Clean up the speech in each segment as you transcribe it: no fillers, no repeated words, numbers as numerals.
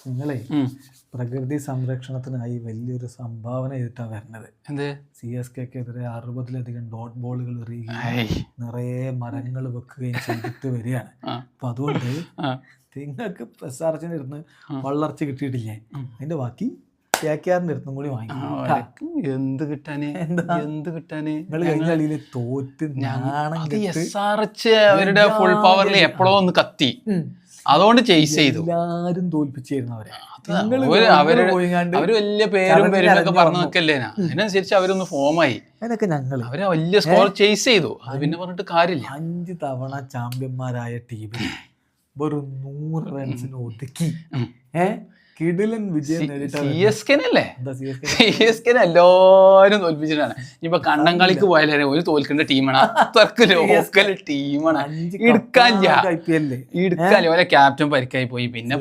നിങ്ങളെ പ്രകൃതി സംരക്ഷണത്തിനായി വലിയൊരു സംഭാവന ചെയ്തിട്ടാണ് വരുന്നത്. എന്ത് CSKക്കെതിരെ 60-ലധികം ഡോട്ട് ബോളുകൾ എറിയുകയും നിറയെ മരങ്ങൾ വെക്കുകയും ചെയ്തിട്ട് വരികയാണ്. അപ്പൊ അതുകൊണ്ട് നിങ്ങൾക്ക് SRHന്റെ ഇരുന്ന് വളർച്ച കിട്ടിയിട്ടില്ലേ, അതിന്റെ ബാക്കി KKRന്റെ അടുത്തും കൂടി വാങ്ങി. എന്ത് കിട്ടാന് നിങ്ങൾ കഴിഞ്ഞ കളിയില് തോറ്റ് SRH അവരുടെ ഫുൾ പവറിൽ എപ്പോഴോ ഒന്ന് കത്തി, അതുകൊണ്ട് ചേസ് ചെയ്തു. എല്ലാരും തോൽപ്പിച്ചിരുന്നു അവരെ. അവര് വലിയ പേരും പേരുമൊക്കെ പറഞ്ഞു നിൽക്കല്ലേ, അതിനനുസരിച്ച് അവരൊന്ന് ഫോമായി. അതിനൊക്കെ ഞങ്ങള് അവരെ വലിയ സ്കോർ ചേസ് ചെയ്തു. അത് പിന്നെ പറഞ്ഞിട്ട് കാര്യമില്ല. 5 തവണ ചാമ്പ്യന്മാരായ ടീമിൽ വെറും 100 റൺസിന് ഒതുക്കി കിടിലൻ വിജയം CSKനല്ലേ. CSKനെ എല്ലാരും തോൽപ്പിച്ചിട്ടാണ്. ഇപ്പൊ കണ്ണൻ കളിക്ക് പോയാലേ ഒരു തോൽക്കേണ്ട ടീമാണ്, അത്രക്ക് ലോക്കൽ ടീമാണ്. എടുക്കാല്ലേ ഓരോ ക്യാപ്റ്റൻ പരിക്കായി പോയി. പിന്നെ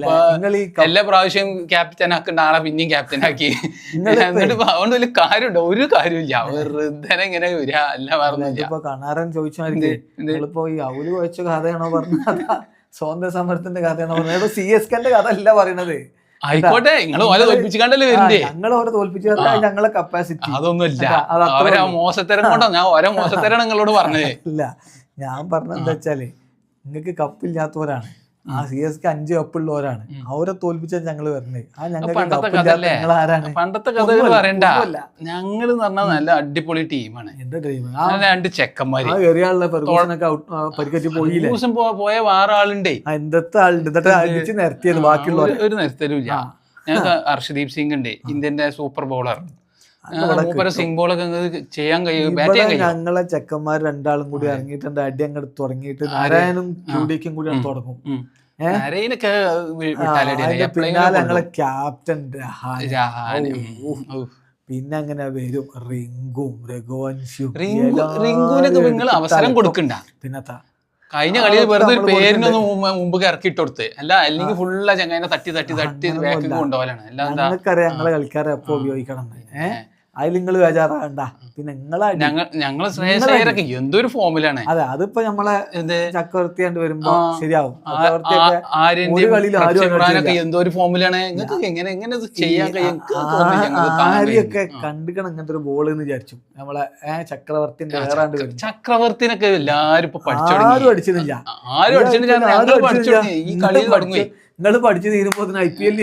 എല്ലാ പ്രാവശ്യം ക്യാപ്റ്റൻ ആക്കേണ്ട ആളെ പിന്നെയും ക്യാപ്റ്റൻ ആക്കി. എന്നിട്ട് അതുകൊണ്ട് വലിയ കാര്യമുണ്ടോ? ഒരു കാര്യമില്ല. വെറുതെ ഇങ്ങനെ വരിക, അല്ല പറഞ്ഞില്ല. കണാരൻ ചോദിച്ചോ ഈ ഔല് കുഴച്ച കഥയാണോ പറഞ്ഞത്, സ്വാതന്ത്ര്യ സമരത്തിന്റെ കഥയാണോ പറഞ്ഞത്? CSKന്റെ കഥ അല്ല പറയണത്. ആയിക്കോട്ടെ, നിങ്ങൾ ഓലെ തോൽപ്പിച്ചിക്കാണ്ടല്ലേ വരുന്നേ. ഞങ്ങൾ ഓരോ തോൽപ്പിച്ചു ഞങ്ങളെ കപ്പാസിറ്റി അതൊന്നുമില്ല. അവരെ മോശത്തരം കൊണ്ടോ ഞാൻ ഓരോ മോശത്തരാണ് നിങ്ങളോട് പറഞ്ഞത്. ഇല്ല, ഞാൻ പറഞ്ഞത് എന്താ വെച്ചാല് നിങ്ങൾക്ക് കപ്പില്ലാത്തവരാണ്. ആ CSK 5 കപ്പുള്ളവരാണ്. അവരെ തോൽപ്പിച്ചാൽ ഞങ്ങള് വരണേ. പണ്ടത്തെ കഥ പറയണ്ട. ഞങ്ങള് പറഞ്ഞാൽ നല്ല അടിപൊളി ടീമാണ്. രണ്ട് ചെക്കന്മാര് പോയ വേറെ ആളുണ്ടേ, എന്തൊക്കെ ആളുണ്ട് അടിച്ച് നിരത്തിയത്. ബാക്കിയുള്ള ഒരു നിരത്തലുമില്ല. ഞങ്ങൾക്ക് ഹർഷദീപ് സിംഗ് ഉണ്ട്, ഇന്ത്യന്റെ സൂപ്പർ ബോളർ. സിംഗ് ബോളൊക്കെ ചെയ്യാൻ കഴിയും, ബാറ്റ് ചെയ്യാൻ കഴിയും. ഞങ്ങളെ ചെക്കന്മാർ 2 ആളും കൂടി ഇറങ്ങിയിട്ടുണ്ട്. അടി അങ്ങോട്ട് തുടങ്ങിയിട്ട് നാരായണനും ക്യൂഡിക്കും കൂടി തുടങ്ങും. പിന്നാലെ ഞങ്ങളെ ക്യാപ്റ്റൻ പിന്നെ അങ്ങനെ വരും റിങ്കും രഘുവൻഷും. റിങ്കുവിനൊക്കെ നിങ്ങൾ അവസരം കൊടുക്കണ്ട. പിന്നത്താ കഴിഞ്ഞ കളിയിൽ വെറുതെ ഒരു പേരിനൊന്നും മുമ്പ് ഇറക്കിട്ട് കൊടുത്ത്, അല്ല അല്ലെങ്കിൽ ഫുള്ളാ ചങ്ങനെ തട്ടി ബാക്കിൽ കൊണ്ടുപോകലാണ്. ഞങ്ങൾക്കറിയാം ഞങ്ങളെ കളിക്കാരെ എപ്പോ ഉപയോഗിക്കണം. അതിൽ നിങ്ങൾ ബേജാറാകണ്ട. പിന്നെ ഞങ്ങളെ ശ്രേയസേരൊക്കെ എന്തൊരു ഫോമിലാണ്. അതെ, അതിപ്പോ നമ്മളെ ചക്രവർത്തി വരുമ്പോ ശരിയാവും. എന്തൊരു ഫോമിലാണ്. നിങ്ങൾക്ക് എങ്ങനെ ചെയ്യാൻ കഴിയും? ആരെയൊക്കെ കണ്ടിക്കണം ഇങ്ങനത്തെ ഒരു ബോൾ എന്ന് വിചാരിച്ചു. നമ്മളെ ചക്രവർത്തിന്റെ ചക്രവർത്തിനൊക്കെ എല്ലാരും ഇപ്പൊ ആരും അടിച്ചിട്ടില്ല. നിങ്ങൾ പഠിച്ചു തീരുമ്പോ IPL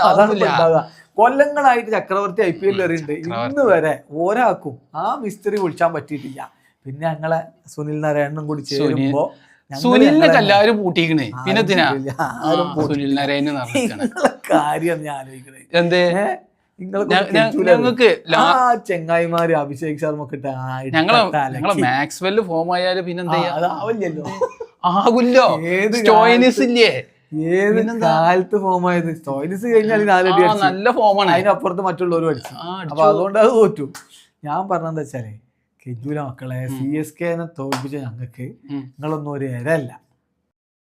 അതാണ് ഉണ്ടാവുക. കൊല്ലങ്ങളായിട്ട് ചക്രവർത്തി IPL എറിയുന്നുണ്ട്. ഇന്ന് വരെ ഒരാൾക്കും ആ മിസ്റ്ററി വിളിച്ചാൻ പറ്റിയിട്ടില്ല. പിന്നെ ഞങ്ങളെ സുനിൽ നാരായണനും കൂടി ചേരുമ്പോ സുനിലിനൊക്കെ എല്ലാവരും പൂട്ടിക്കണേ. പിന്നെ സുനിൽ നാരായണ കാര്യം ഞാൻ ആലോചിക്കണേ. എന്തേ ഞങ്ങൾക്ക് ചെങ്ങായിമാര് അഭിഷേക് ശർമ്മ ഞങ്ങളെ മാക്സ്വെല് ഫോം ആയാലും പിന്നെന്താ ആകില്ലോ. ഏത് കാലത്ത് ഫോമായത് സ്റ്റോയിനിസ് കഴിഞ്ഞാൽ 4 അടി നല്ല ഫോമാണ്. അതിനപ്പുറത്ത് മറ്റുള്ളവർ അടിച്ചു. അപ്പൊ അതുകൊണ്ട് അത് തോറ്റു. ഞാൻ പറഞ്ഞെന്താ വെച്ചാല് കെജൂല മക്കളെ, CSKനെ തോൽപ്പിച്ച ഞങ്ങൾക്ക് നിങ്ങളൊന്നും ഒരു ഇരല്ല.